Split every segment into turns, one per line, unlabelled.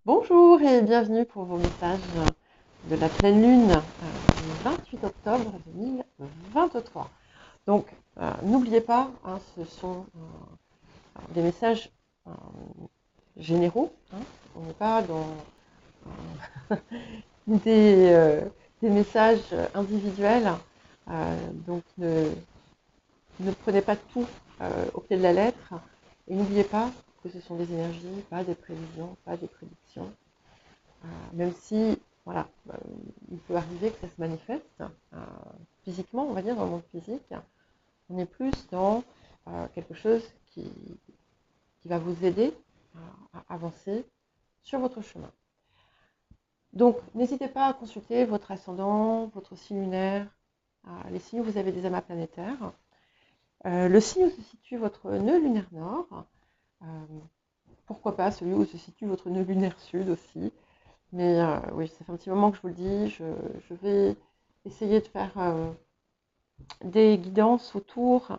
Bonjour et bienvenue pour vos messages de la pleine lune du 28 octobre 2023. Donc, n'oubliez pas, ce sont des messages généraux. On n'est pas dans des messages individuels. Donc, ne prenez pas tout au pied de la lettre. Et n'oubliez pas que ce sont des énergies, pas des prévisions, pas des prédictions. Même si, voilà, il peut arriver que ça se manifeste physiquement, on va dire, dans le monde physique. On est plus dans quelque chose qui va vous aider à avancer sur votre chemin. Donc, n'hésitez pas à consulter votre ascendant, votre signe lunaire, les signes où vous avez des amas planétaires, le signe où se situe votre nœud lunaire nord, pourquoi pas celui où se situe votre nœud lunaire sud aussi. Mais oui, ça fait un petit moment que je vous le dis, je vais essayer de faire des guidances autour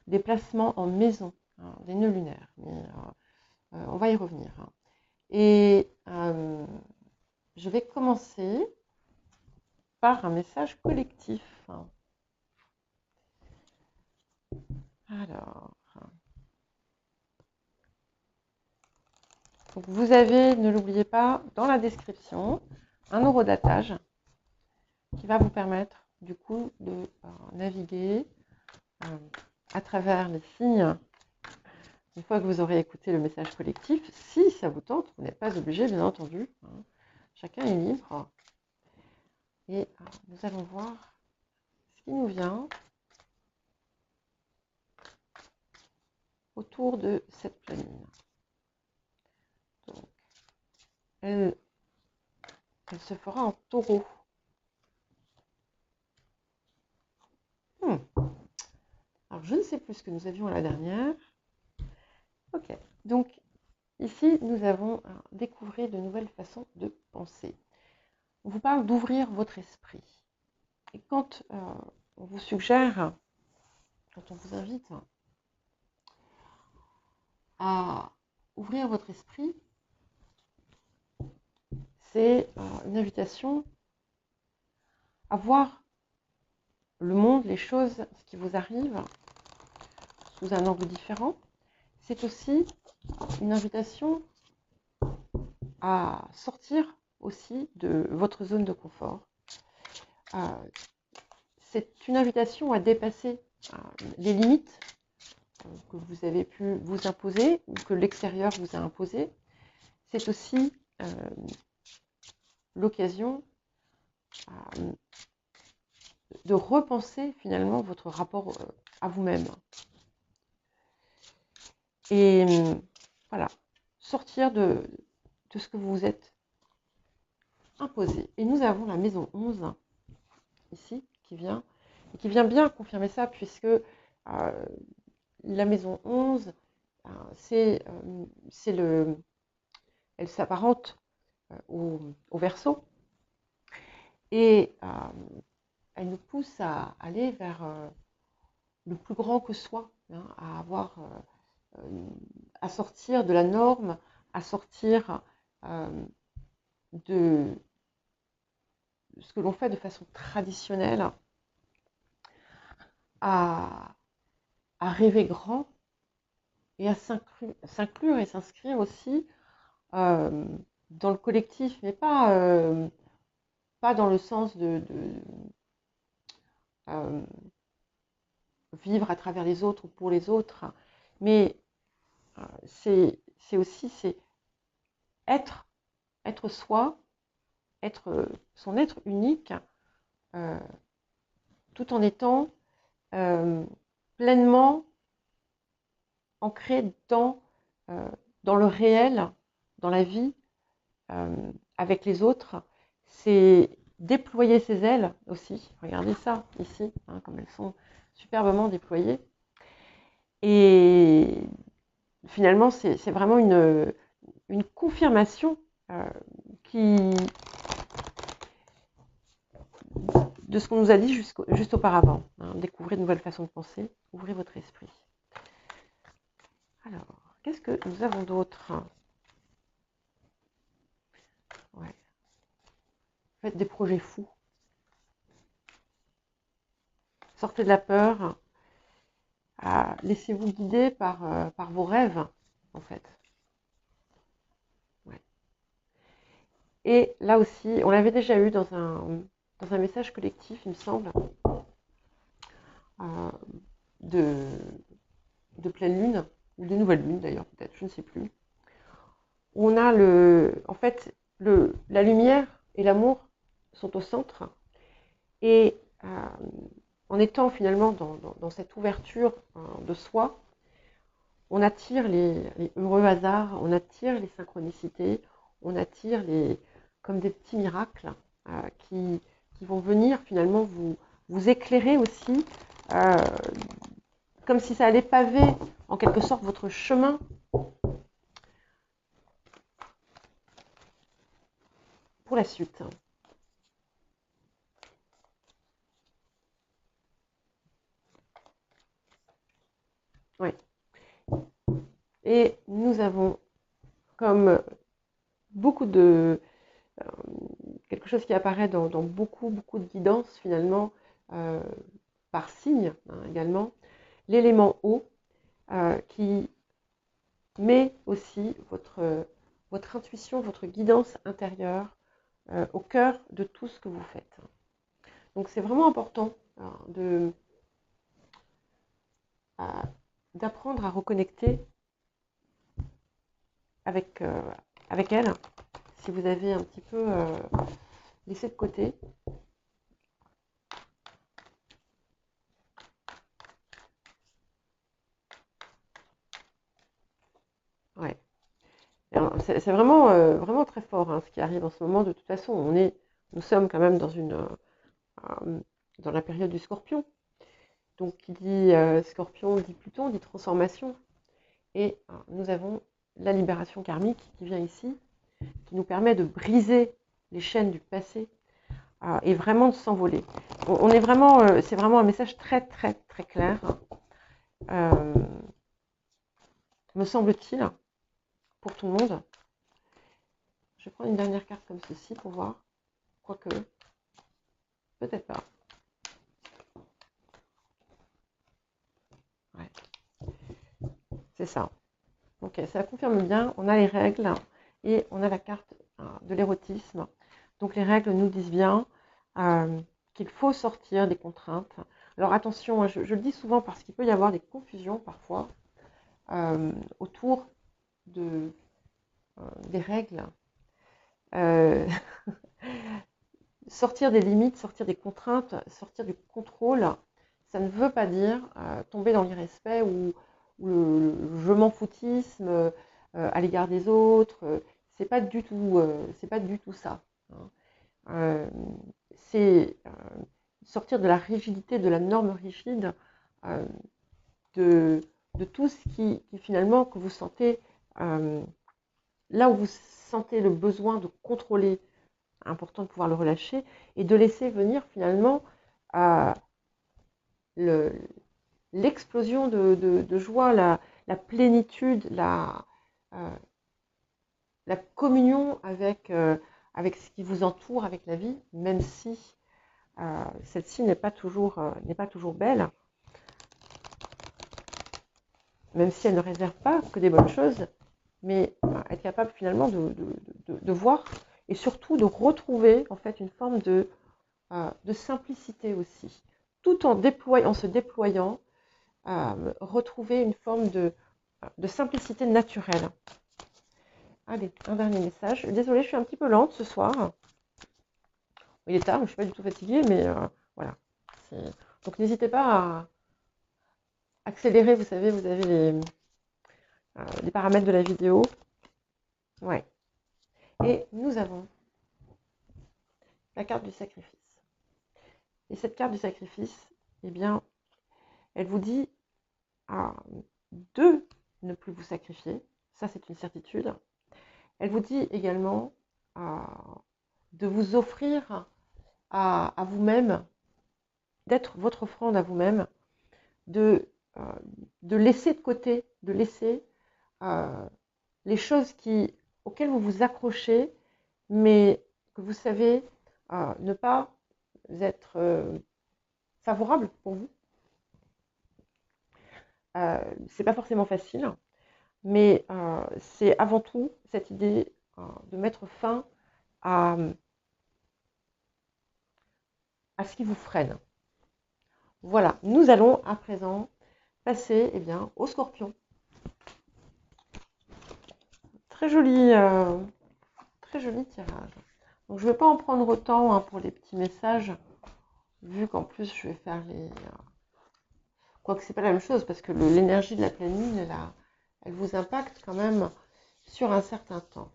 des placements en maison, des nœuds lunaires. Mais on va y revenir. Et je vais commencer par un message collectif. Alors, donc vous avez, ne l'oubliez pas, dans la description, un horodatage qui va vous permettre du coup de naviguer à travers les signes. Une fois que vous aurez écouté le message collectif, si ça vous tente, vous n'êtes pas obligé, bien entendu. Chacun est libre. Et nous allons voir ce qui nous vient autour de cette pleine lune. Donc, elle se fera en taureau. Alors, je ne sais plus ce que nous avions la dernière. Ok, donc ici, nous avons découvert de nouvelles façons de penser. On vous parle d'ouvrir votre esprit. Et quand on vous suggère, quand on vous invite à ouvrir votre esprit, c'est une invitation à voir le monde, les choses, ce qui vous arrive sous un angle différent. C'est aussi une invitation à sortir aussi de votre zone de confort. C'est une invitation à dépasser les limites que vous avez pu vous imposer ou que l'extérieur vous a imposé. C'est aussi l'occasion de repenser finalement votre rapport à vous-même. Et voilà, sortir de ce que vous vous êtes imposé. Et nous avons la maison 11 ici qui vient bien confirmer ça, puisque la maison 11, elle s'apparente au Verseau, et elle nous pousse à aller vers le plus grand que soi, à avoir, à sortir de la norme, à sortir de ce que l'on fait de façon traditionnelle, à rêver grand et à s'inclure et s'inscrire aussi dans le collectif, mais pas dans le sens de vivre à travers les autres ou pour les autres, mais c'est aussi être soi, être son être unique, tout en étant pleinement ancré dans le réel, dans la vie, avec les autres. C'est déployer ses ailes aussi. Regardez ça ici, comme elles sont superbement déployées. Et finalement, c'est vraiment une confirmation de ce qu'on nous a dit juste auparavant. Découvrez de nouvelles façons de penser, ouvrez votre esprit. Alors, qu'est-ce que nous avons d'autre ? Ouais. Faites des projets fous. Sortez de la peur. Laissez-vous guider par vos rêves, en fait. Ouais. Et là aussi, on l'avait déjà eu dans un message collectif, il me semble, euh, de, de pleine lune, ou de nouvelle lune d'ailleurs, peut-être, je ne sais plus. On a en fait, la lumière et l'amour sont au centre. Et en étant finalement dans cette ouverture de soi, on attire les heureux hasards, on attire les synchronicités, on attire comme des petits miracles qui vont venir finalement vous éclairer aussi, euh, comme si ça allait paver en quelque sorte votre chemin pour la suite. Ouais. Et nous avons comme beaucoup quelque chose qui apparaît dans beaucoup de guidance finalement, par signe également, l'élément eau qui met aussi votre intuition, votre guidance intérieure au cœur de tout ce que vous faites. Donc c'est vraiment important d'apprendre à reconnecter avec elle, si vous avez un petit peu laissé de côté. Ouais. C'est vraiment, vraiment très fort ce qui arrive en ce moment. De toute façon, nous sommes quand même dans la période du Scorpion. Donc, qui dit Scorpion dit Pluton, dit transformation. Et nous avons la libération karmique qui vient ici, qui nous permet de briser les chaînes du passé et vraiment de s'envoler. On est vraiment, c'est vraiment un message très très très clair, me semble-t-il, pour tout le monde. Je vais prendre une dernière carte comme ceci pour voir. Quoique, peut-être pas. Ouais. C'est ça. Ok, ça confirme bien. On a les règles et on a la carte de l'érotisme. Donc les règles nous disent bien qu'il faut sortir des contraintes. Alors attention, je le dis souvent parce qu'il peut y avoir des confusions parfois autour des règles. Sortir des limites, sortir des contraintes, sortir du contrôle, ça ne veut pas dire tomber dans l'irrespect ou le je m'en foutisme à l'égard des autres. C'est pas du tout ça. Hein. C'est sortir de la rigidité, de la norme rigide, euh, de tout ce qui finalement que vous sentez là où vous sentez le besoin de contrôler, important de pouvoir le relâcher et de laisser venir finalement l'explosion de joie, la plénitude, la communion avec ce qui vous entoure, avec la vie, même si celle-ci n'est pas toujours belle, même si elle ne réserve pas que des bonnes choses, mais être capable finalement de voir et surtout de retrouver en fait une forme de simplicité aussi, tout en se déployant, retrouver une forme de simplicité naturelle. Allez, un dernier message. Désolée, je suis un petit peu lente ce soir. Il est tard, je ne suis pas du tout fatiguée, mais voilà. Donc n'hésitez pas à accélérer, vous savez, vous avez les paramètres de la vidéo. Ouais. Et nous avons la carte du sacrifice. Et cette carte du sacrifice, eh bien, elle vous dit de ne plus vous sacrifier. Ça, c'est une certitude. Elle vous dit également de vous offrir à vous-même, d'être votre offrande à vous-même, de laisser de côté, de laisser les choses auxquelles vous vous accrochez, mais que vous savez ne pas être favorable pour vous. C'est pas forcément facile, mais c'est avant tout cette idée de mettre fin à ce qui vous freine. Voilà, nous allons à présent passer au Scorpion. Très joli tirage. Donc je ne vais pas en prendre autant pour les petits messages, vu qu'en plus je vais faire les... Quoique c'est pas la même chose, parce que l'énergie de la pleine lune, elle vous impacte quand même sur un certain temps.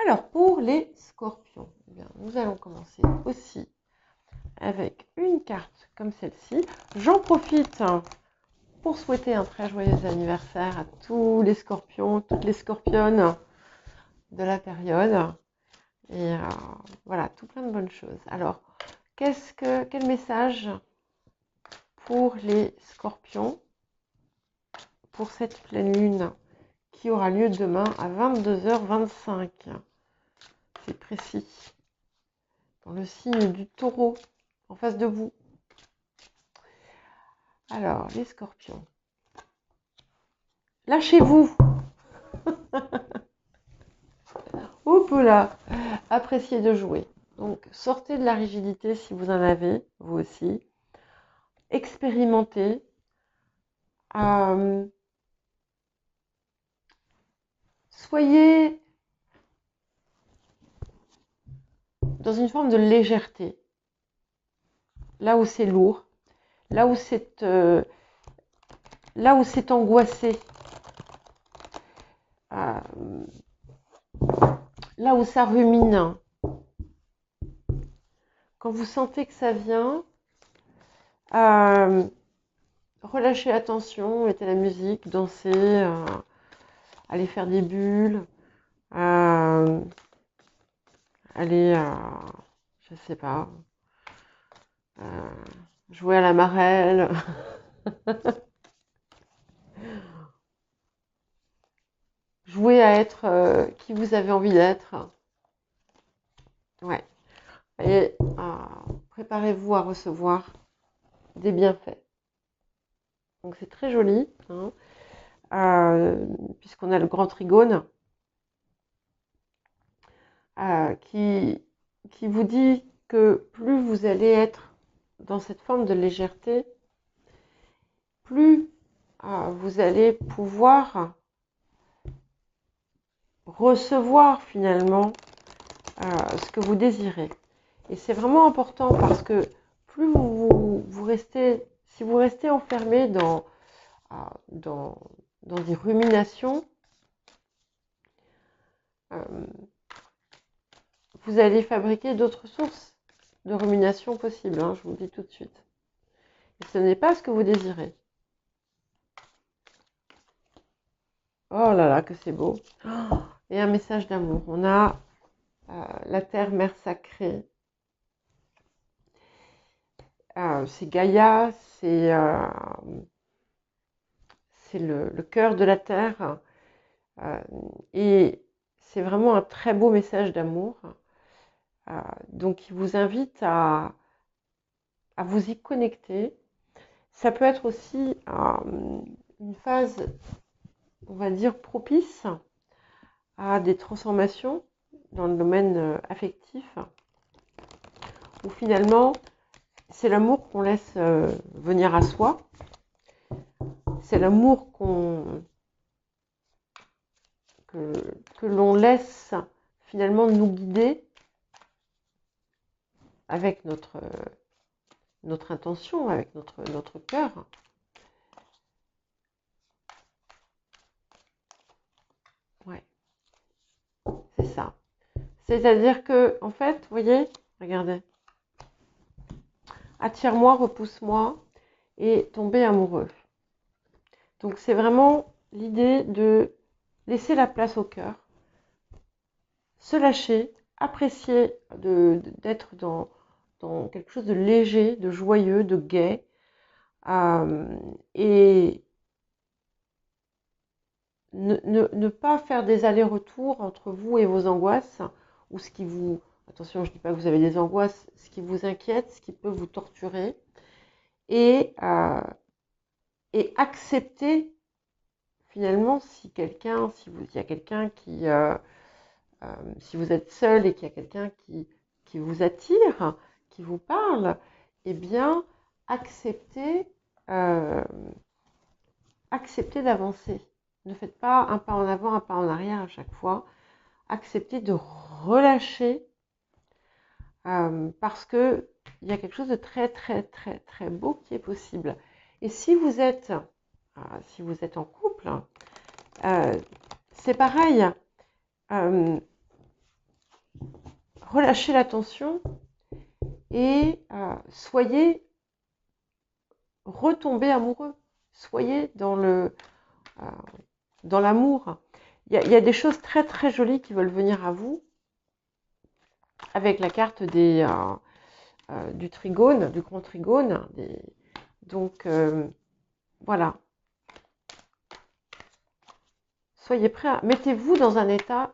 Alors pour les Scorpions, nous allons commencer aussi avec une carte comme celle-ci. J'en profite pour souhaiter un très joyeux anniversaire à tous les Scorpions, toutes les Scorpionnes de la période. Et voilà, tout plein de bonnes choses. Alors, quel message pour les Scorpions pour cette pleine lune qui aura lieu demain à 22h25? C'est précis. Dans le signe du Taureau, en face de vous. Alors, les Scorpions. Lâchez-vous. Hop là. Appréciez de jouer. Donc, sortez de la rigidité si vous en avez, vous aussi. Expérimentez. Soyez dans une forme de légèreté. Là où c'est lourd. Là où c'est angoissé. Là où ça rumine. Quand vous sentez que ça vient, relâchez la tension, mettez la musique, dansez, allez faire des bulles, allez, je sais pas, jouer à la marelle. Jouer à être qui vous avez envie d'être. Ouais. Et préparez-vous à recevoir des bienfaits. Donc c'est très joli, puisqu'on a le grand trigone qui vous dit que plus vous allez être dans cette forme de légèreté, plus vous allez pouvoir recevoir finalement ce que vous désirez. Et c'est vraiment important parce que plus vous restez, si vous restez enfermé dans des ruminations, vous allez fabriquer d'autres sources de rumination possibles, je vous le dis tout de suite. Et ce n'est pas ce que vous désirez. Oh là là, que c'est beau. Et un message d'amour. On a la terre, mère sacrée. C'est Gaïa, c'est le cœur de la terre. Et c'est vraiment un très beau message d'amour. Donc, il vous invite à vous y connecter. Ça peut être aussi une phase, on va dire, propice à des transformations dans le domaine affectif, où finalement, c'est l'amour qu'on laisse venir à soi. C'est l'amour que l'on laisse finalement nous guider avec notre intention, avec notre cœur. Ouais, c'est ça. C'est-à-dire que, en fait, vous voyez, regardez, attire-moi, repousse-moi et tomber amoureux. Donc c'est vraiment l'idée de laisser la place au cœur, se lâcher, apprécier d'être dans quelque chose de léger, de joyeux, de gai, et ne pas faire des allers-retours entre vous et vos angoisses, ou ce qui vous... Attention, je ne dis pas que vous avez des angoisses, ce qui vous inquiète, ce qui peut vous torturer, et accepter finalement si il y a quelqu'un qui... si vous êtes seul et qu'il y a quelqu'un qui vous attire, qui vous parle, eh bien, acceptez d'avancer. Ne faites pas un pas en avant, un pas en arrière à chaque fois. Acceptez de relâcher parce que il y a quelque chose de très très très très beau qui est possible. Et si vous êtes en couple, c'est pareil. Relâchez la tension et retombez amoureux. Soyez dans l'amour. Il y a des choses très très jolies qui veulent venir à vous avec la carte du trigone, du grand trigone. Donc voilà. Soyez prêts, mettez-vous dans un état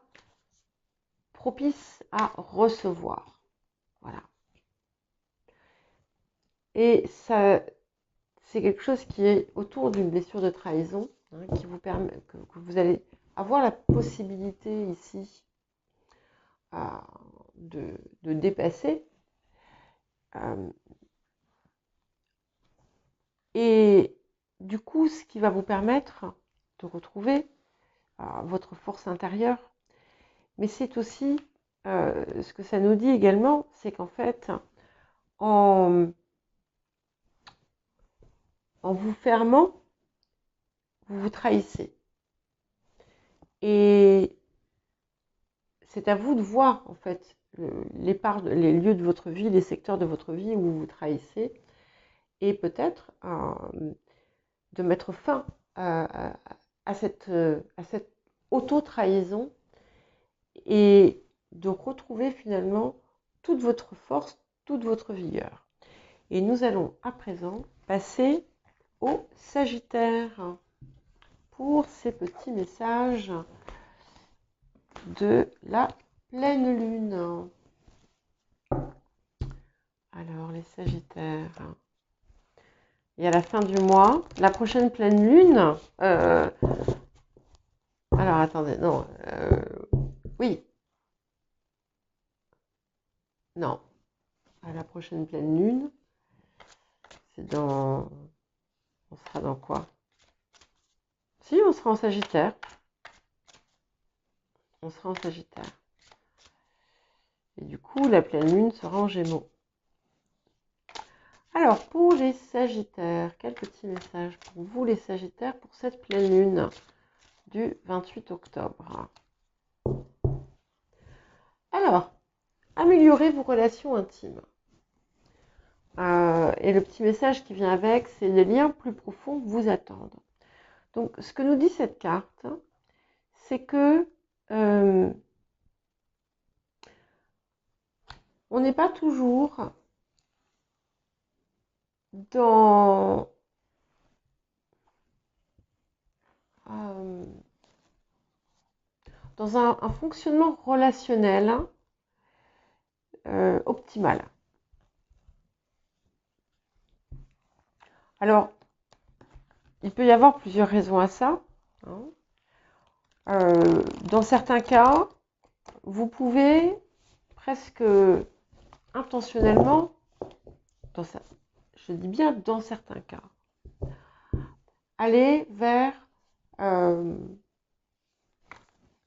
propice à recevoir. Voilà. Et ça, c'est quelque chose qui est autour d'une blessure de trahison, qui vous permet que vous allez avoir la possibilité ici de dépasser. Et du coup, ce qui va vous permettre de retrouver votre force intérieure. Mais c'est aussi, ce que ça nous dit également, c'est qu'en fait, en vous fermant, vous vous trahissez. Et c'est à vous de voir, en fait, les lieux de votre vie, les secteurs de votre vie où vous vous trahissez, et peut-être de mettre fin à cette auto-trahison et de retrouver finalement toute votre force, toute votre vigueur. Et nous allons à présent passer au Sagittaire pour ces petits messages de la pleine lune. Alors les Sagittaires, et à la fin du mois, la prochaine pleine lune, alors attendez, non, oui, non, à la prochaine pleine lune, c'est on sera dans quoi? Si, on sera en Sagittaire. On sera en Sagittaire. Et du coup, la pleine lune sera en Gémeaux. Alors, pour les Sagittaires, quel petit message pour vous, les Sagittaires, pour cette pleine lune du 28 octobre. Alors, améliorez vos relations intimes. Et le petit message qui vient avec, c'est les liens plus profonds vous attendent. Donc, ce que nous dit cette carte, c'est que on n'est pas toujours dans un fonctionnement relationnel optimal. Alors, il peut y avoir plusieurs raisons à ça. Dans certains cas, vous pouvez presque intentionnellement, je dis bien dans certains cas, aller vers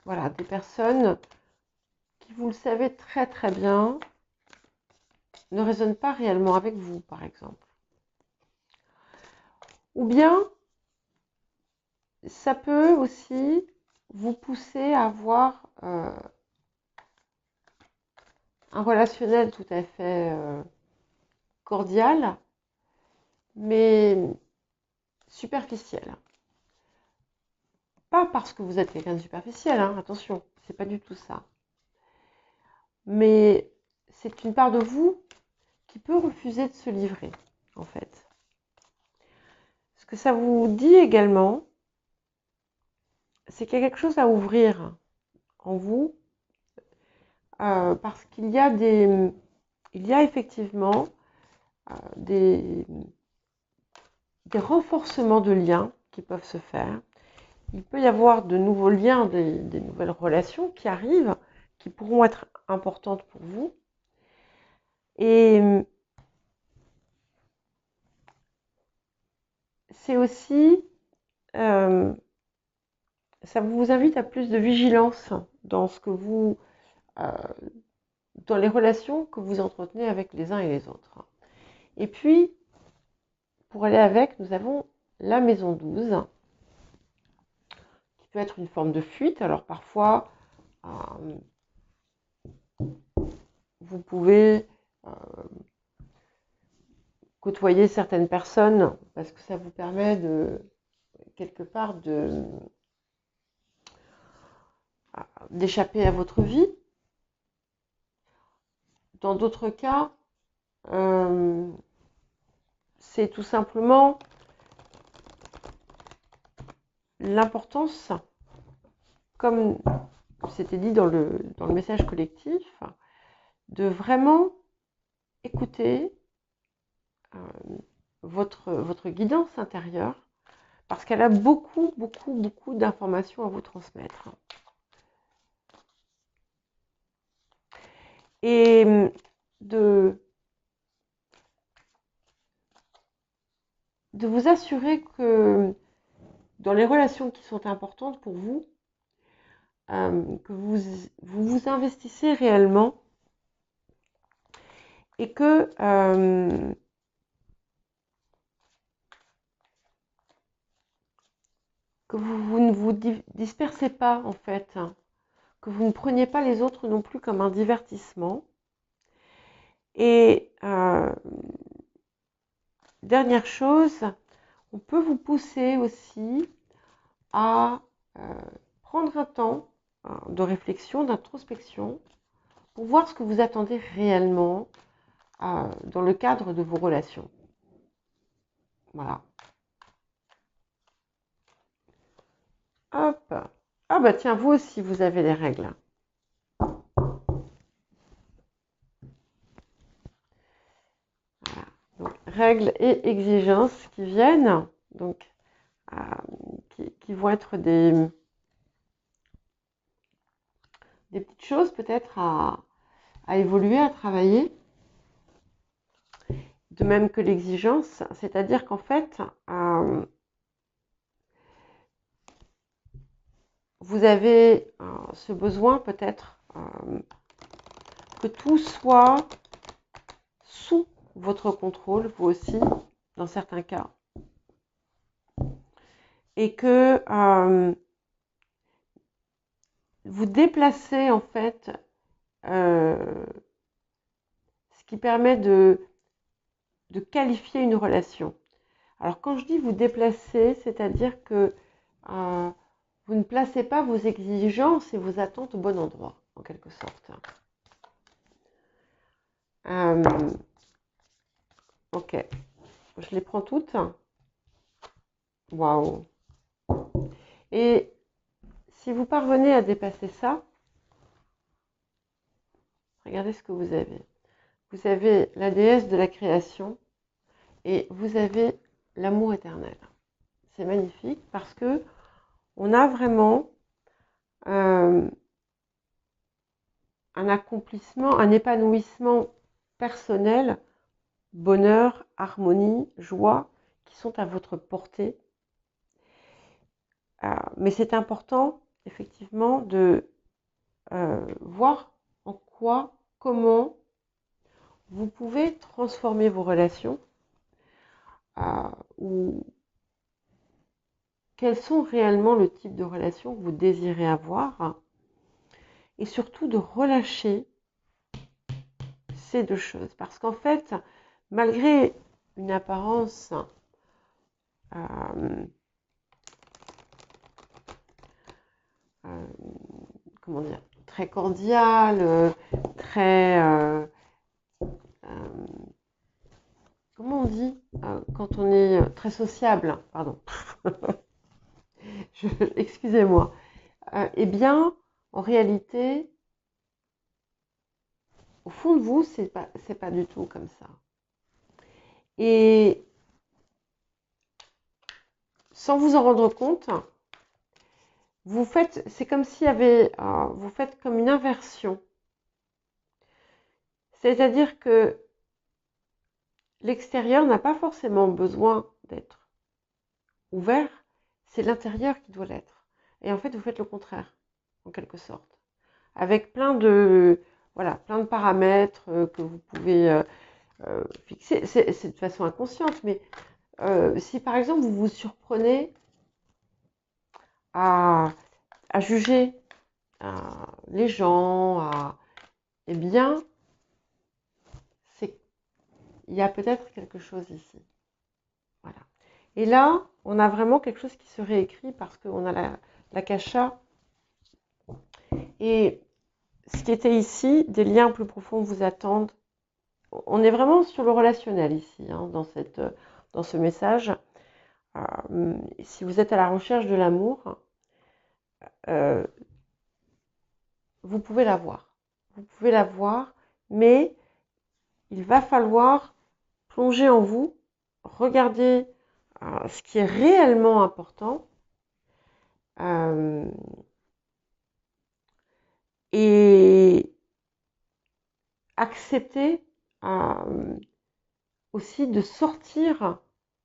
voilà, des personnes qui, vous le savez très très bien, ne raisonnent pas réellement avec vous, par exemple. Ou bien, ça peut aussi vous pousser à avoir un relationnel tout à fait cordial, mais superficiel. Pas parce que vous êtes quelqu'un de superficiel, attention, c'est pas du tout ça. Mais c'est une part de vous qui peut refuser de se livrer, en fait. Ce que ça vous dit également, c'est qu'il y a quelque chose à ouvrir en vous, parce qu'il y a effectivement des renforcements de liens qui peuvent se faire. Il peut y avoir de nouveaux liens, des nouvelles relations qui arrivent, qui pourront être importantes pour vous. Et c'est aussi, ça vous invite à plus de vigilance dans ce que dans les relations que vous entretenez avec les uns et les autres. Et puis, pour aller avec, nous avons la maison 12, qui peut être une forme de fuite. Alors parfois, vous pouvez côtoyer certaines personnes parce que ça vous permet quelque part d'échapper à votre vie. Dans d'autres cas, c'est tout simplement l'importance, comme c'était dit dans le message collectif, de vraiment écouter votre guidance intérieure, parce qu'elle a beaucoup d'informations à vous transmettre. Et de vous assurer que dans les relations qui sont importantes pour vous, que vous investissez réellement et que vous ne vous dispersez pas en fait, hein, que vous ne preniez pas les autres non plus comme un divertissement. Et dernière chose, on peut vous pousser aussi à prendre un temps de réflexion, d'introspection, pour voir ce que vous attendez réellement dans le cadre de vos relations. Voilà. Hop. Ah bah tiens, vous aussi, vous avez les règles. Voilà. Donc, règles et exigences qui viennent, donc qui vont être des petites choses peut-être à évoluer, à travailler. De même que l'exigence, c'est-à-dire qu'en fait, vous avez ce besoin peut-être que tout soit sous votre contrôle, vous aussi, dans certains cas. Et que vous déplacez en fait ce qui permet de qualifier une relation. Alors quand je dis vous déplacer, c'est-à-dire que vous ne placez pas vos exigences et vos attentes au bon endroit, en quelque sorte. Ok, je les prends toutes. Waouh. Et si vous parvenez à dépasser ça, regardez ce que vous avez. Vous avez la déesse de la création et vous avez l'amour éternel. C'est magnifique parce que on a vraiment un accomplissement, un épanouissement personnel, bonheur, harmonie, joie, qui sont à votre portée. Mais c'est important, effectivement, de voir en quoi, comment vous pouvez transformer vos relations ou quels sont réellement le type de relations que vous désirez avoir et surtout de relâcher ces deux choses. Parce qu'en fait, malgré une apparence comment dire, très cordiale, très... comment on dit quand on est très sociable, pardon. Excusez-moi. Eh bien, en réalité, au fond de vous, c'est pas du tout comme ça. Et sans vous en rendre compte, c'est comme s'il y avait, vous faites comme une inversion. C'est-à-dire que l'extérieur n'a pas forcément besoin d'être ouvert, c'est l'intérieur qui doit l'être. Et en fait, vous faites le contraire, en quelque sorte. Avec plein de paramètres que vous pouvez fixer. C'est de façon inconsciente, mais si par exemple vous vous surprenez à juger les gens, eh bien, il y a peut-être quelque chose ici. Voilà. Et là, on a vraiment quelque chose qui se réécrit parce qu'on a la kasha. Et ce qui était ici, des liens plus profonds vous attendent. On est vraiment sur le relationnel ici, hein, dans ce message. Si vous êtes à la recherche de l'amour, vous pouvez l'avoir. Vous pouvez l'avoir, mais il va falloir plonger en vous, regarder ce qui est réellement important et accepter aussi de sortir,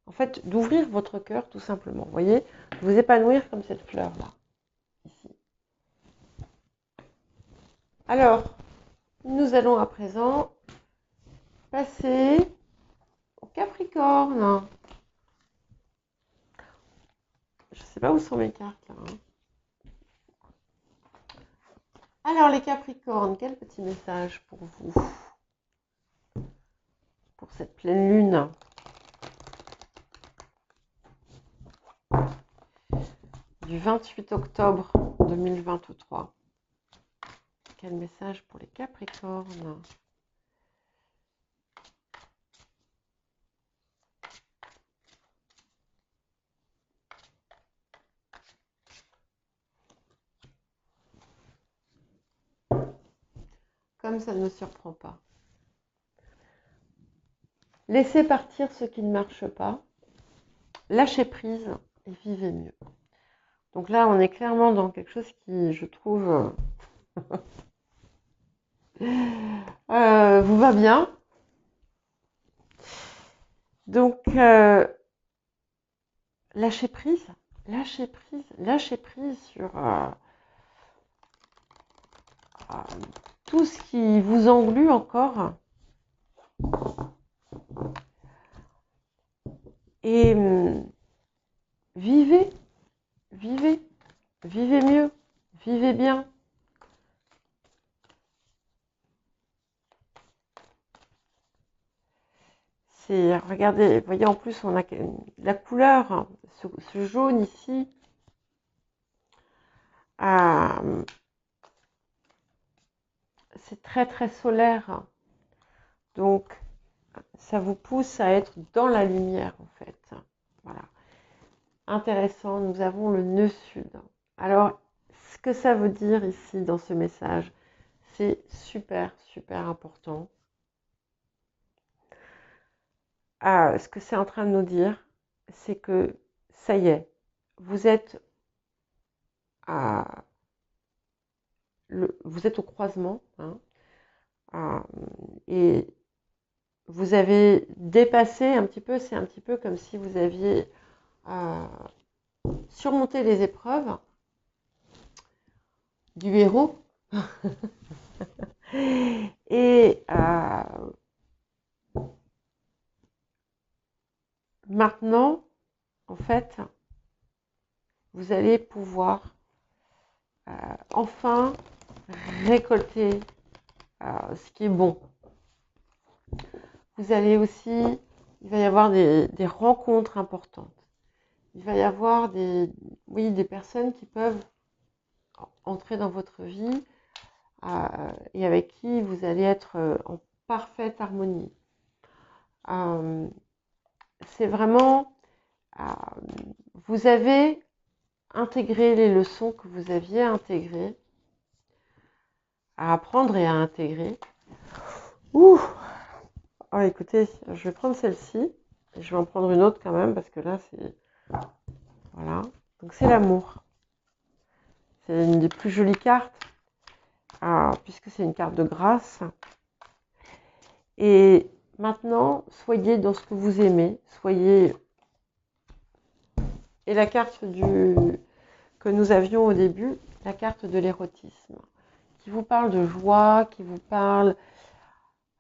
en fait, d'ouvrir votre cœur tout simplement. Vous voyez, vous épanouir comme cette fleur-là, ici. Alors, nous allons à présent passer au Capricorne. Je ne sais pas où sont mes cartes là. Hein. Alors les Capricornes, quel petit message pour vous, pour cette pleine lune du 28 octobre 2023. Quel message pour les Capricornes? Comme ça ne me surprend pas. Laissez partir ce qui ne marche pas. Lâchez prise et vivez mieux. Donc là, on est clairement dans quelque chose qui, je trouve, vous va bien. Donc, lâchez prise sur tout ce qui vous englue encore. Et vivez mieux, vivez bien. Regardez, vous voyez, en plus, on a la couleur, hein, ce jaune ici, c'est très très solaire. Donc, ça vous pousse à être dans la lumière, en fait. Voilà. Intéressant, nous avons le nœud sud. Alors, ce que ça veut dire ici, dans ce message, c'est super, super important. Ce que c'est en train de nous dire, c'est que ça y est, vous êtes au croisement, hein, et vous avez dépassé un petit peu, c'est un petit peu comme si vous aviez surmonté les épreuves du héros et maintenant, en fait, vous allez pouvoir enfin récolter ce qui est bon. Vous allez aussi, il va y avoir des rencontres importantes. Il va y avoir des personnes qui peuvent entrer dans votre vie et avec qui vous allez être en parfaite harmonie. C'est vraiment, vous avez intégré les leçons que vous aviez intégrées, à apprendre et à intégrer. Ouh. Ah, écoutez, je vais prendre celle-ci. Je vais en prendre une autre quand même parce que là, c'est... Voilà. Donc, c'est l'amour. C'est une des plus jolies cartes puisque c'est une carte de grâce. Et maintenant, soyez dans ce que vous aimez. Soyez... Et la carte que nous avions au début, la carte de l'érotisme, qui vous parle de joie, qui vous parle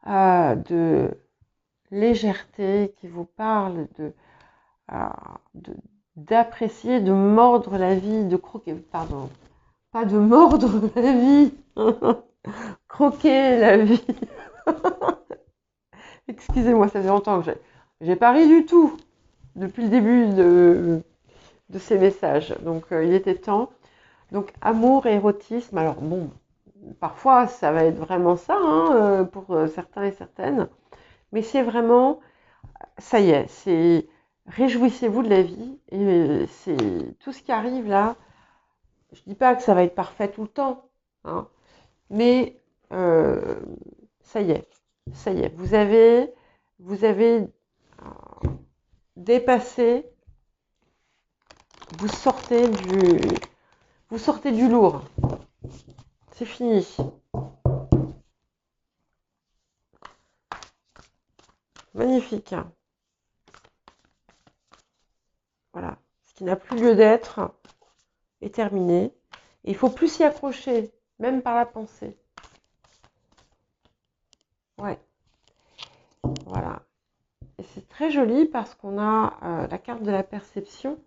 de légèreté, qui vous parle d'apprécier, de mordre la vie, de croquer, pardon, pas de mordre la vie, croquer la vie. Excusez-moi, ça fait longtemps que j'ai pas ri du tout depuis le début de ces messages. Donc il était temps. Donc amour et érotisme, alors bon, parfois ça va être vraiment ça hein, pour certains et certaines, mais c'est vraiment, ça y est, c'est réjouissez-vous de la vie et c'est tout ce qui arrive là. Je dis pas que ça va être parfait tout le temps, hein, mais euh, ça y est, ça y est, vous avez dépassé, vous sortez du lourd, c'est fini. Magnifique. Voilà. Ce qui n'a plus lieu d'être est terminé. Et il ne faut plus s'y accrocher, même par la pensée. Ouais. Voilà. Et c'est très joli parce qu'on a la carte de la perception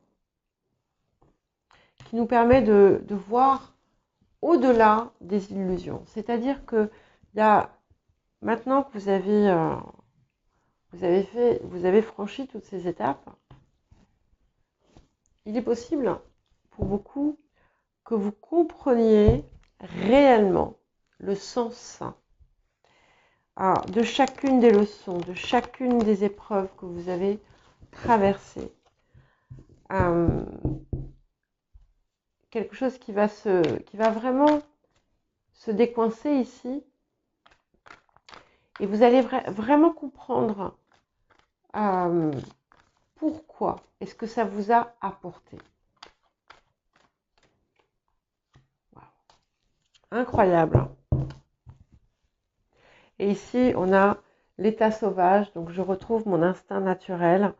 qui nous permet de voir au-delà des illusions. C'est-à-dire que il y a, maintenant que vous avez franchi toutes ces étapes, il est possible pour beaucoup que vous compreniez réellement le sens de chacune des leçons, de chacune des épreuves que vous avez traversées. Quelque chose qui va vraiment se décoincer ici. Et vous allez vraiment comprendre pourquoi et ce que ça vous a apporté. Wow. Incroyable. Et ici, on a l'état sauvage. Donc, je retrouve mon instinct naturel.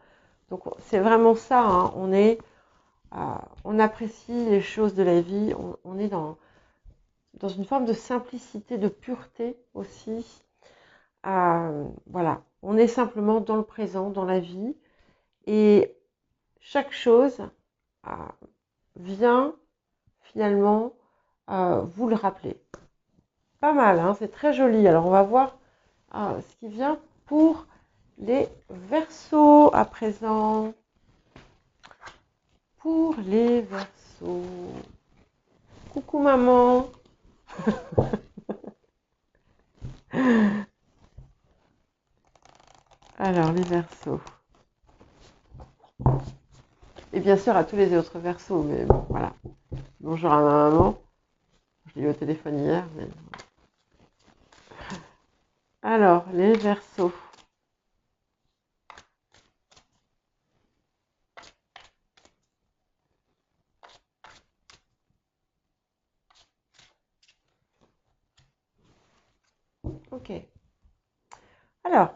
Donc, c'est vraiment ça. Hein. On apprécie les choses de la vie. On est dans une forme de simplicité, de pureté aussi. Voilà. On est simplement dans le présent, dans la vie. Et chaque chose vient finalement vous le rappeler. Pas mal, hein, c'est très joli. Alors, on va voir ce qui vient pour les Verseaux à présent. Pour les Verseaux. Coucou maman. Alors, les Verseaux. Et bien sûr à tous les autres Verseaux, mais bon, voilà. Bonjour à ma maman. Je l'ai eu au téléphone hier. Mais... Alors, les Verseaux. Ok. Alors,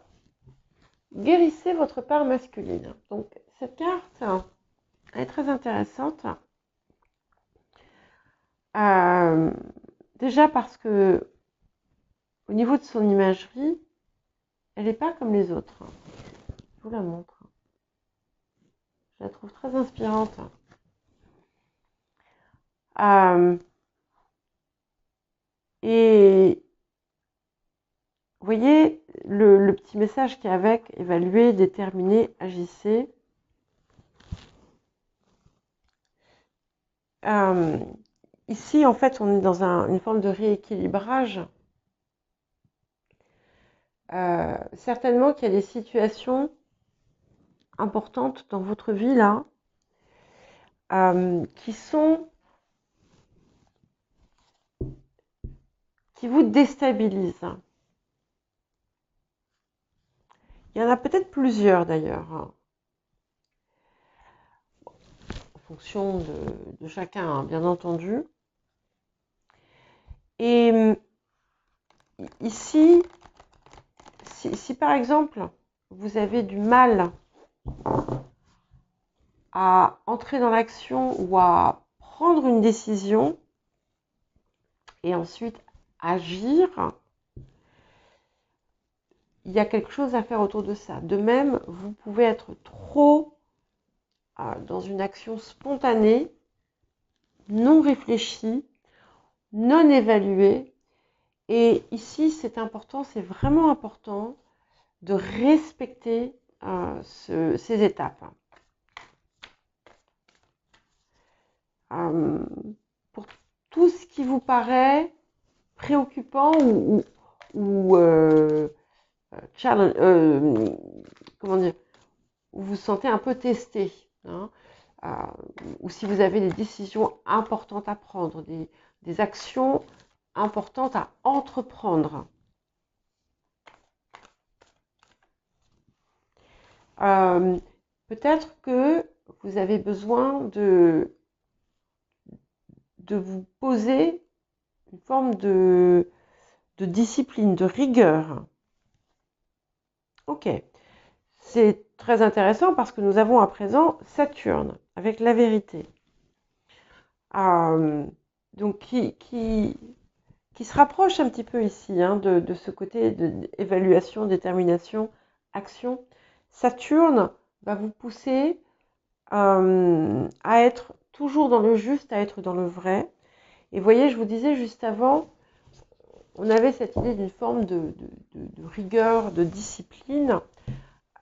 guérissez votre part masculine. Donc, cette carte, elle est très intéressante. Déjà parce que au niveau de son imagerie, elle n'est pas comme les autres. Je vous la montre. Je la trouve très inspirante. Et vous voyez le petit message qui est avec, évaluer, déterminer, agissez. Ici, en fait, on est dans une forme de rééquilibrage. Certainement qu'il y a des situations importantes dans votre vie là qui vous déstabilisent. Il y en a peut-être plusieurs d'ailleurs, hein, en fonction de chacun, hein, bien entendu. Et ici, si par exemple, vous avez du mal à entrer dans l'action ou à prendre une décision et ensuite agir, il y a quelque chose à faire autour de ça. De même, vous pouvez être trop dans une action spontanée, non réfléchie, non évaluée. Et ici, c'est important, c'est vraiment important de respecter ces étapes. Pour tout ce qui vous paraît préoccupant ou challenge, comment dire, où vous vous sentez un peu testé, hein, ou si vous avez des décisions importantes à prendre, des actions importantes à entreprendre. Peut-être que vous avez besoin de vous poser une forme de discipline, de rigueur. Ok, c'est très intéressant parce que nous avons à présent Saturne avec la vérité. Donc qui se rapproche un petit peu ici, hein, de ce côté d'évaluation, détermination, action. Saturne va vous pousser à être toujours dans le juste, à être dans le vrai. Et vous voyez, je vous disais juste avant, on avait cette idée d'une forme de rigueur, de discipline.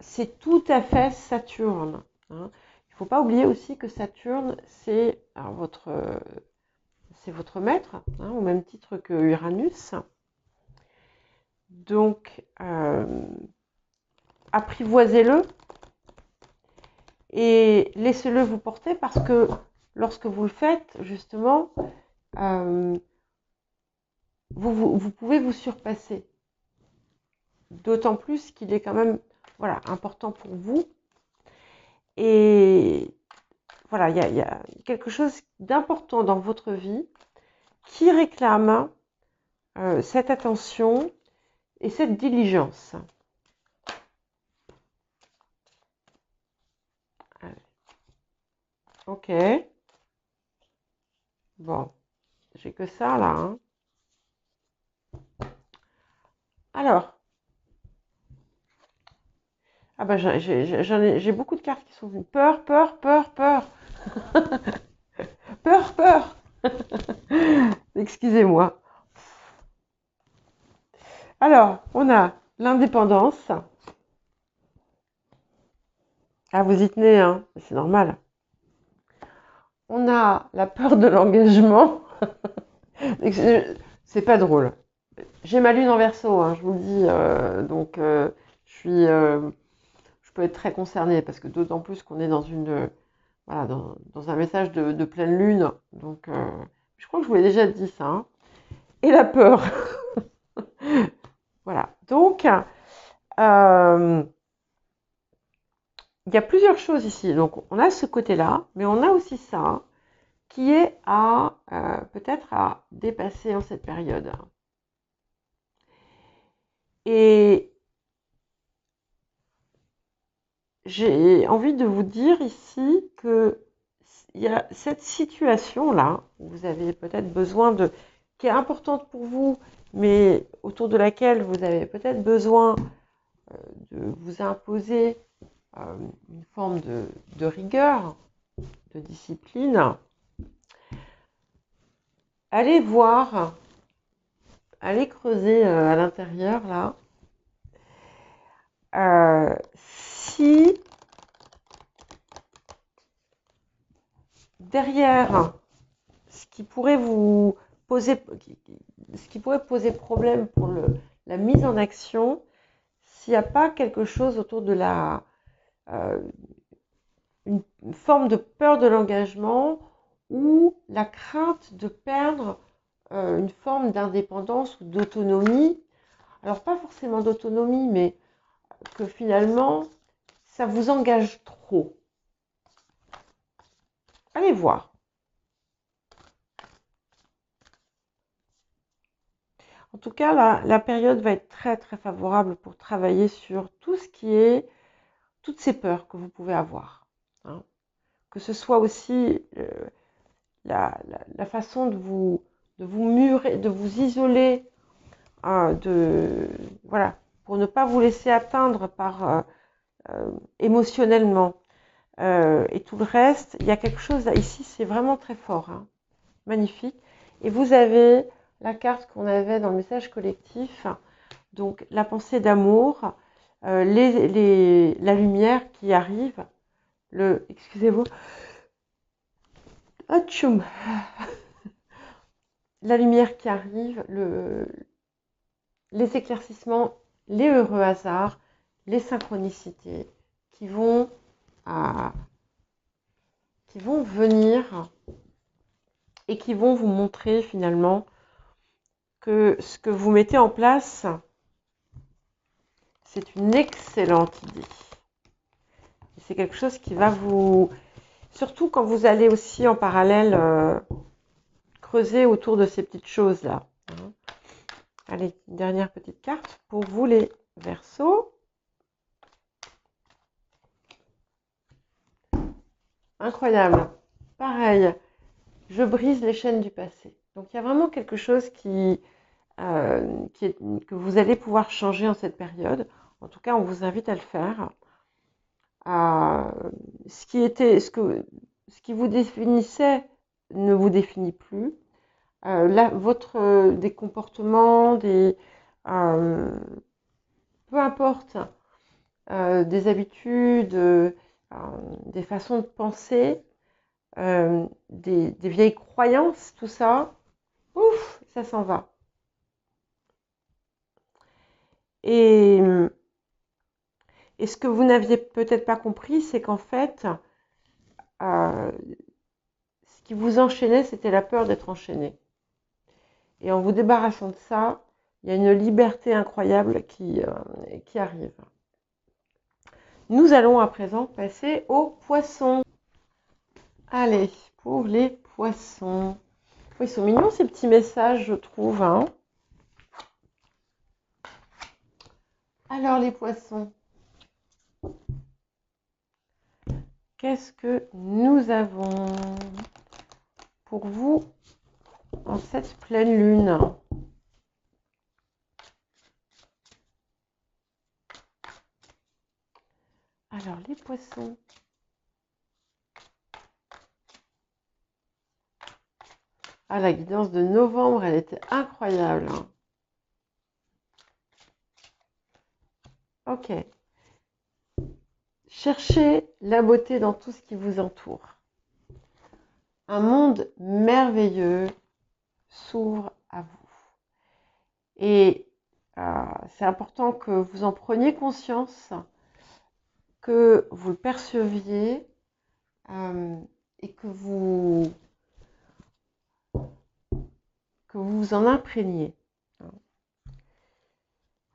C'est tout à fait Saturne, hein. Il ne faut pas oublier aussi que Saturne, c'est votre maître, hein, au même titre que Uranus. Donc, apprivoisez-le et laissez-le vous porter parce que lorsque vous le faites, justement, vous pouvez vous surpasser. D'autant plus qu'il est quand même important pour vous. Et voilà, il y a quelque chose d'important dans votre vie qui réclame cette attention et cette diligence. Ok. Bon, j'ai que ça là, hein. Alors, j'ai beaucoup de cartes qui sont venues. Peur, peur, peur, peur. Peur, peur. Excusez-moi. Alors, on a l'indépendance. Ah, vous y tenez, hein, c'est normal. On a la peur de l'engagement. C'est pas drôle. J'ai ma lune en Verseau, hein, je vous le dis. Donc, je peux être très concernée parce que d'autant plus qu'on est dans dans un message de pleine lune. Donc, je crois que je vous l'ai déjà dit ça, hein. Et la peur. Voilà. Donc, il y a plusieurs choses ici. Donc, on a ce côté-là, mais on a aussi ça qui est peut-être à dépasser en cette période. Et j'ai envie de vous dire ici que il y a cette situation-là, où vous avez peut-être besoin qui est importante pour vous, mais autour de laquelle vous avez peut-être besoin de vous imposer une forme de rigueur, de discipline. Allez voir, allez creuser à l'intérieur là, si derrière ce qui pourrait poser problème pour la mise en action, s'il n'y a pas quelque chose autour de une forme de peur de l'engagement ou la crainte de perdre une forme d'indépendance ou d'autonomie. Alors pas forcément d'autonomie, mais que finalement, ça vous engage trop. Allez voir. En tout cas, la période va être très très favorable pour travailler sur tout ce qui est, toutes ces peurs que vous pouvez avoir. Hein. Que ce soit aussi la façon de vous murer, de vous isoler, voilà, pour ne pas vous laisser atteindre par émotionnellement. Et tout le reste, il y a quelque chose ici, c'est vraiment très fort, hein, magnifique. Et vous avez la carte qu'on avait dans le message collectif, donc la pensée d'amour, la lumière qui arrive, excusez-moi, atchoum, la lumière qui arrive, les éclaircissements, les heureux hasards, les synchronicités qui vont venir et qui vont vous montrer finalement que ce que vous mettez en place, c'est une excellente idée. C'est quelque chose qui va vous... Surtout quand vous allez aussi en parallèle creuser autour de ces petites choses-là. Allez, une dernière petite carte pour vous les Verseaux. Incroyable. Pareil, je brise les chaînes du passé. Donc il y a vraiment quelque chose que vous allez pouvoir changer en cette période. En tout cas, on vous invite à le faire. Ce qui vous définissait ne vous définit plus. Des comportements, peu importe, des habitudes, des façons de penser, des vieilles croyances, tout ça, ouf, ça s'en va. Et ce que vous n'aviez peut-être pas compris, c'est qu'en fait, ce qui vous enchaînait, c'était la peur d'être enchaîné. Et en vous débarrassant de ça, il y a une liberté incroyable qui arrive. Nous allons à présent passer aux poissons. Allez, pour les poissons. Ils sont mignons ces petits messages, je trouve. Hein. Alors les poissons. Qu'est-ce que nous avons pour vous en cette pleine lune? Alors les poissons. Ah, la guidance de novembre, elle était incroyable. Hein. Ok. Cherchez la beauté dans tout ce qui vous entoure. Un monde merveilleux s'ouvre à vous. Et c'est important que vous en preniez conscience, que vous le perceviez et que vous vous en imprégniez.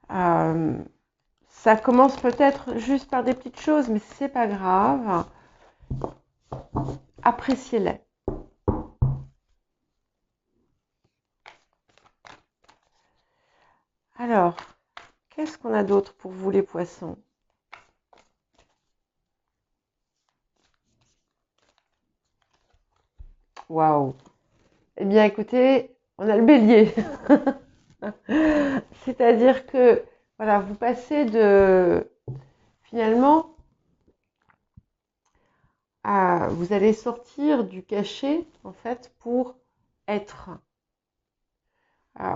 Ça commence peut-être juste par des petites choses, mais c'est pas grave. Appréciez-les. Alors, qu'est-ce qu'on a d'autre pour vous les poissons? Waouh! Eh bien, écoutez, on a le bélier. C'est-à-dire que, voilà, vous passez finalement, vous allez sortir du cachet, en fait, pour être.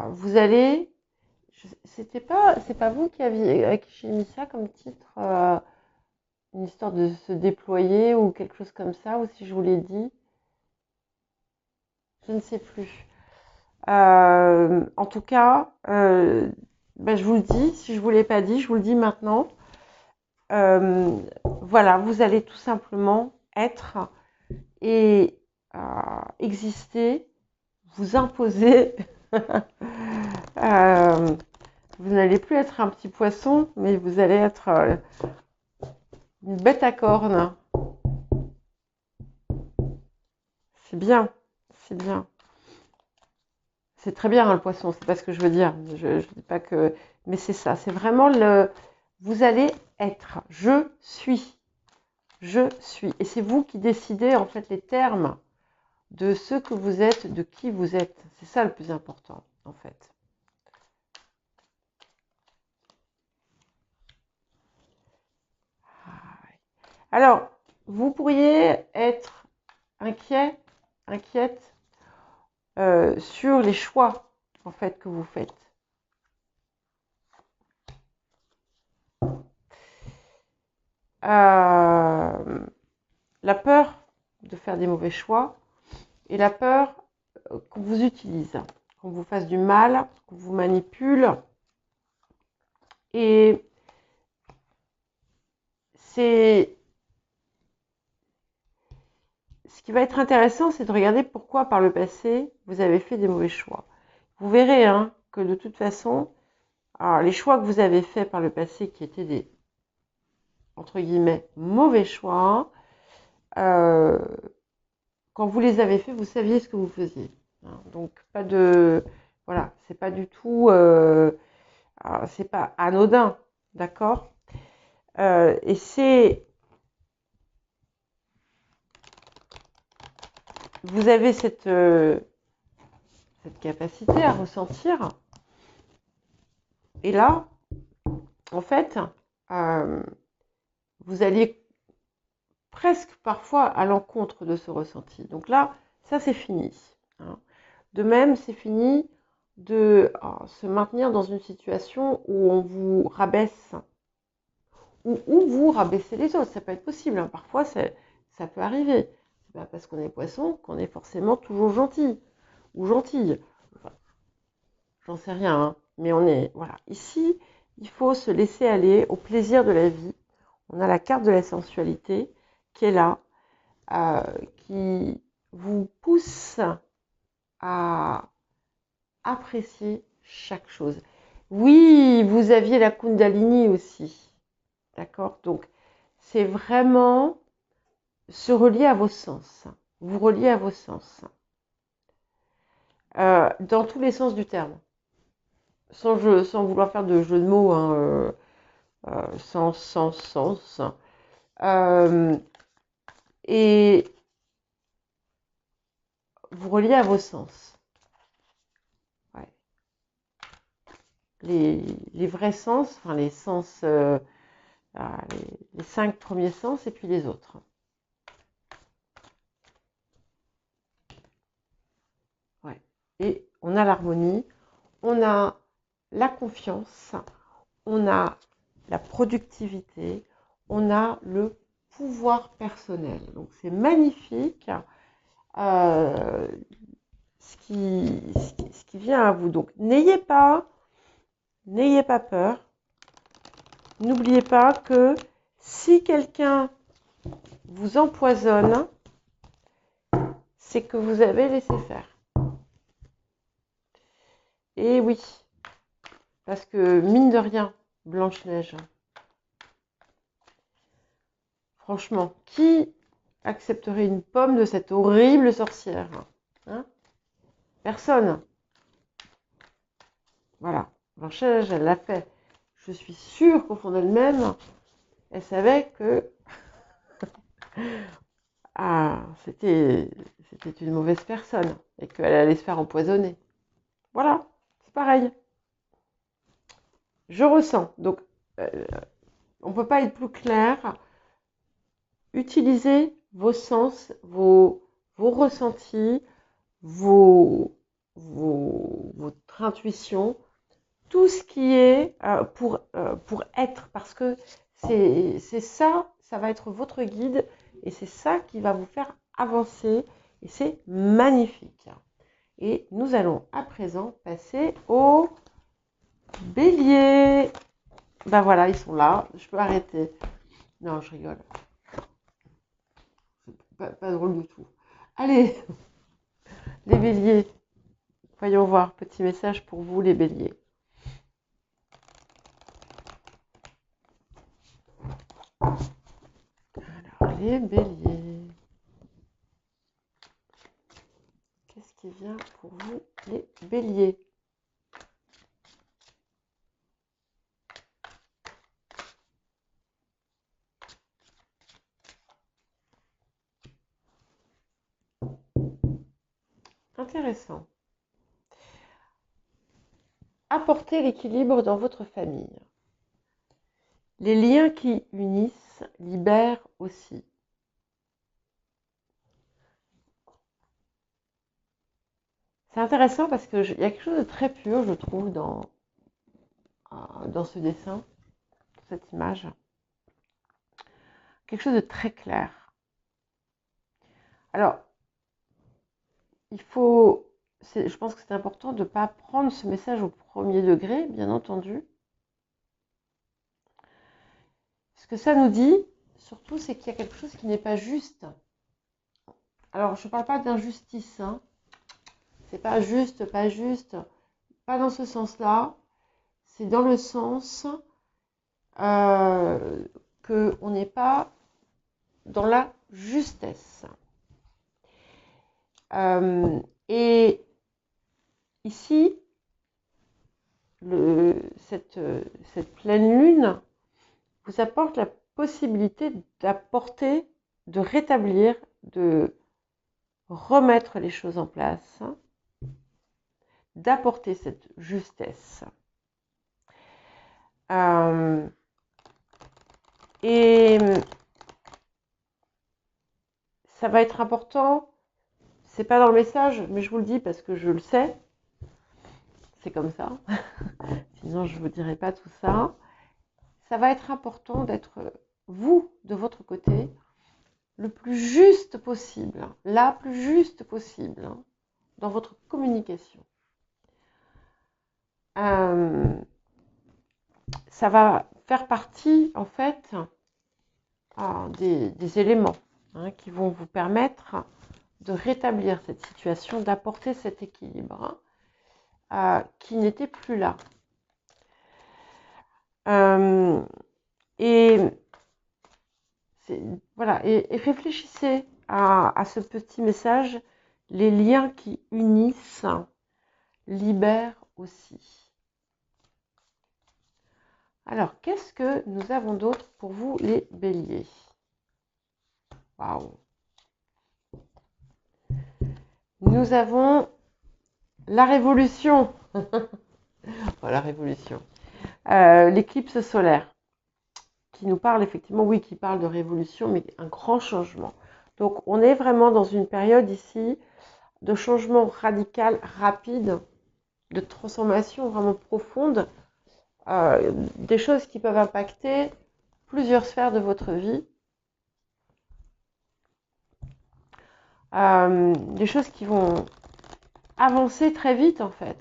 Vous allez, c'est pas vous à qui j'ai mis ça comme titre, une histoire de se déployer ou quelque chose comme ça, ou si je vous l'ai dit, je ne sais plus. En tout cas, je vous le dis, si je ne vous l'ai pas dit, je vous le dis maintenant. Voilà, vous allez tout simplement être et exister, vous imposer Vous n'allez plus être un petit poisson, mais vous allez être une bête à cornes. C'est bien, c'est bien. C'est très bien, hein, le poisson, c'est pas ce que je veux dire. Je dis pas que... Mais c'est ça, c'est vraiment le... Vous allez être. Je suis. Je suis. Et c'est vous qui décidez, en fait, les termes de ce que vous êtes, de qui vous êtes. C'est ça le plus important, en fait. Alors, vous pourriez être inquiète sur les choix, en fait, que vous faites. La peur de faire des mauvais choix et la peur qu'on vous utilise, qu'on vous fasse du mal, qu'on vous manipule. Et c'est ce qui va être intéressant, c'est de regarder pourquoi par le passé vous avez fait des mauvais choix. Vous verrez hein, que de toute façon, alors, les choix que vous avez faits par le passé qui étaient des entre guillemets mauvais choix, quand vous les avez faits, vous saviez ce que vous faisiez. Hein. Donc pas de voilà, c'est pas du tout c'est pas anodin, d'accord et c'est vous avez cette capacité à ressentir et là en fait vous alliez presque parfois à l'encontre de ce ressenti. Donc là, ça c'est fini. Hein. De même, c'est fini de se maintenir dans une situation où on vous rabaisse ou où vous rabaissez les autres. Ça peut être possible. Hein. Parfois, ça peut arriver. C'est pas parce qu'on est poisson qu'on est forcément toujours gentil ou gentille. Enfin, j'en sais rien. Hein. Mais on est voilà. Ici, il faut se laisser aller au plaisir de la vie. On a la carte de la sensualité qui est là, qui vous pousse à apprécier chaque chose. Oui, vous aviez la Kundalini aussi, d'accord? Donc, c'est vraiment se relier à vos sens. Vous relier à vos sens. Dans tous les sens du terme. Sans vouloir faire de jeu de mots, hein, sens. Et vous relier à vos sens. Ouais. Les vrais sens, enfin les sens, les 5 premiers sens et puis les autres. Ouais. Et on a l'harmonie, on a la confiance, on a la productivité, on a le pouvoir personnel. Donc c'est magnifique ce qui vient à vous. Donc n'ayez pas peur. N'oubliez pas que si quelqu'un vous empoisonne, c'est que vous avez laissé faire. Et oui, parce que mine de rien, Blanche-Neige, franchement, qui accepterait une pomme de cette horrible sorcière hein? Personne. Voilà, Blanche-Neige, elle l'a fait. Je suis sûre qu'au fond d'elle-même, elle savait que c'était une mauvaise personne et qu'elle allait se faire empoisonner. Voilà, c'est pareil. Je ressens. Donc, on ne peut pas être plus clair. Utilisez vos sens, vos ressentis, votre intuition, tout ce qui est pour être, parce que c'est ça, ça va être votre guide et c'est ça qui va vous faire avancer et c'est magnifique. Et nous allons à présent passer au bélier. Ben voilà, ils sont là, je peux arrêter. Non, je rigole. Pas drôle du tout. Allez, les béliers. Voyons voir, petit message pour vous les béliers. les béliers. Qu'est-ce qui vient pour vous, les béliers? Intéressant. Apportez l'équilibre dans votre famille. Les liens qui unissent libèrent aussi. C'est intéressant parce qu'il y a quelque chose de très pur, je trouve, dans ce dessin, dans cette image. Quelque chose de très clair. Alors, je pense que c'est important de ne pas prendre ce message au premier degré, bien entendu. Ce que ça nous dit, surtout, c'est qu'il y a quelque chose qui n'est pas juste. Alors, je ne parle pas d'injustice, hein. C'est pas juste, pas dans ce sens-là. C'est dans le sens qu'on n'est pas dans la justesse. Et ici, cette pleine lune vous apporte la possibilité d'apporter, de rétablir, de remettre les choses en place, d'apporter cette justesse. Et ça va être important, c'est pas dans le message, mais je vous le dis parce que je le sais, c'est comme ça, sinon je ne vous dirai pas tout ça. Ça va être important d'être, vous, de votre côté, le plus juste possible, la plus juste possible dans votre communication. Ça va faire partie, en fait, des éléments qui vont vous permettre de rétablir cette situation, d'apporter cet équilibre qui n'était plus là. Et voilà, et réfléchissez à ce petit message, les liens qui unissent libèrent aussi. Alors, qu'est-ce que nous avons d'autre pour vous, les béliers? Waouh! Nous avons la révolution. La révolution. L'éclipse solaire. Qui nous parle effectivement, oui, qui parle de révolution, mais un grand changement. Donc, on est vraiment dans une période ici de changement radical, rapide, de transformation vraiment profonde, des choses qui peuvent impacter plusieurs sphères de votre vie, des choses qui vont avancer très vite en fait,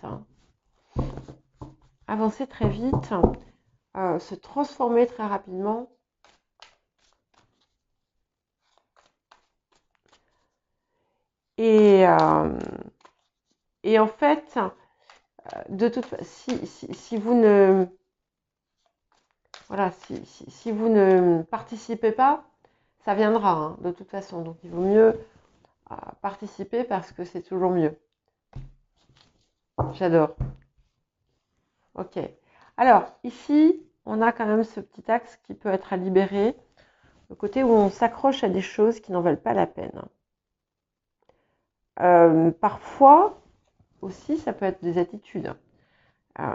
avancer très vite, se transformer très rapidement. Et en fait, de toute façon, si vous ne voilà, si vous ne participez pas, ça viendra de toute façon. Donc il vaut mieux participer parce que c'est toujours mieux. J'adore. Ok. Alors ici, on a quand même ce petit axe qui peut être à libérer, le côté où on s'accroche à des choses qui n'en valent pas la peine. Parfois aussi, ça peut être des attitudes,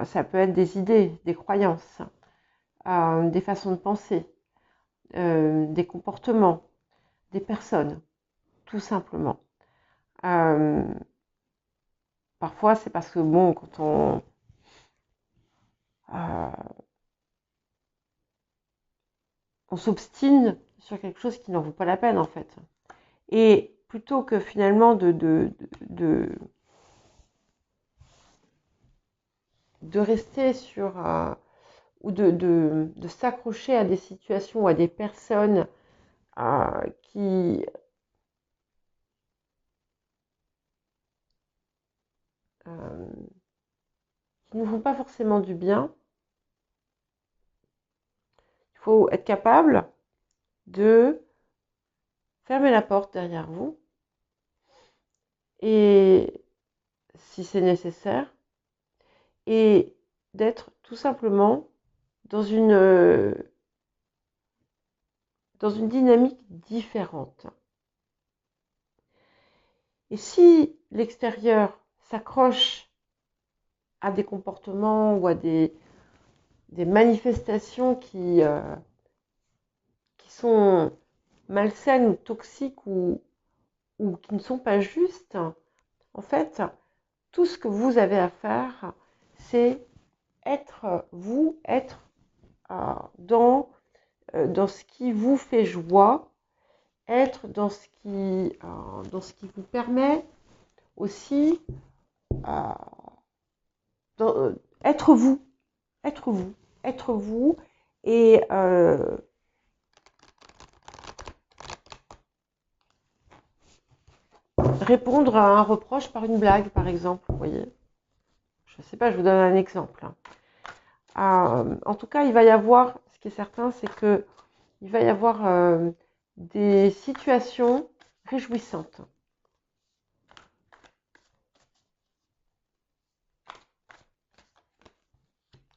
ça peut être des idées, des croyances, des façons de penser, des comportements, des personnes, tout simplement. Parfois, c'est parce que, bon, quand on s'obstine sur quelque chose qui n'en vaut pas la peine, en fait. Et plutôt que finalement de rester sur... ou de s'accrocher à des situations ou à des personnes qui ne font pas forcément du bien, il faut être capable de fermez la porte derrière vous et si c'est nécessaire, et d'être tout simplement dans une dynamique différente. Et si l'extérieur s'accroche à des comportements ou à des manifestations qui sont malsaines ou toxiques ou qui ne sont pas justes, en fait, tout ce que vous avez à faire, c'est être vous, être dans ce qui vous fait joie, être dans ce qui vous permet aussi être vous, être vous, être vous, et répondre à un reproche par une blague, par exemple, vous voyez. Je ne sais pas, je vous donne un exemple. En tout cas, il va y avoir, ce qui est certain, c'est que il va y avoir des situations réjouissantes.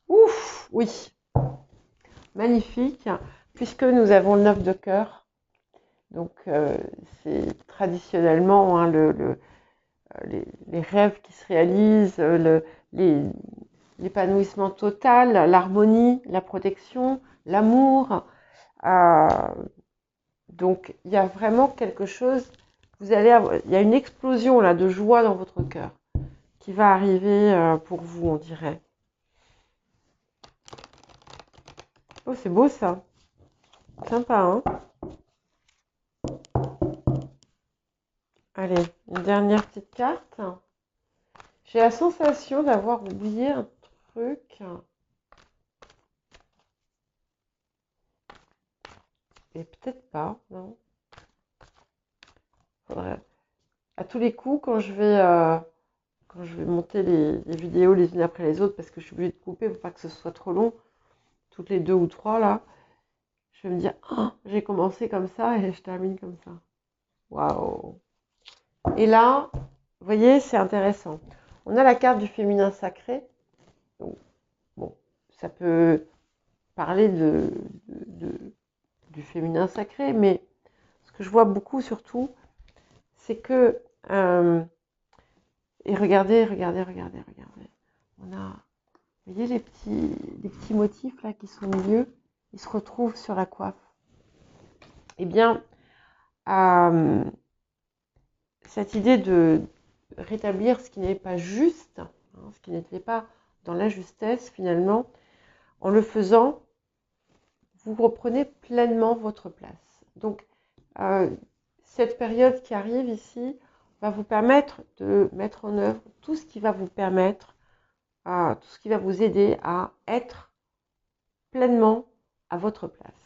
Ouf, oui, magnifique, puisque nous avons le 9 de cœur. Donc, c'est traditionnellement hein, les rêves qui se réalisent, l'épanouissement total, l'harmonie, la protection, l'amour. Donc, il y a vraiment quelque chose, il y a une explosion là, de joie dans votre cœur qui va arriver pour vous, on dirait. Oh, c'est beau ça. Sympa, hein? Allez, une dernière petite carte. J'ai la sensation d'avoir oublié un truc. Et peut-être pas, non? Faudrait... À tous les coups, quand je vais monter les vidéos les unes après les autres, parce que je suis obligée de couper pour pas que ce soit trop long, toutes les 2 ou 3 là, je vais me dire, oh, j'ai commencé comme ça et je termine comme ça. Waouh! Et là, vous voyez, c'est intéressant. On a la carte du féminin sacré. Donc, bon, ça peut parler du féminin sacré, mais ce que je vois beaucoup surtout, c'est que et regardez. On a, vous voyez les petits motifs là qui sont au milieu, ils se retrouvent sur la coiffe. Eh bien, cette idée de rétablir ce qui n'est pas juste, hein, ce qui n'était pas dans la justesse finalement, en le faisant, vous reprenez pleinement votre place. Donc, cette période qui arrive ici va vous permettre de mettre en œuvre tout ce qui va vous permettre, tout ce qui va vous aider à être pleinement à votre place.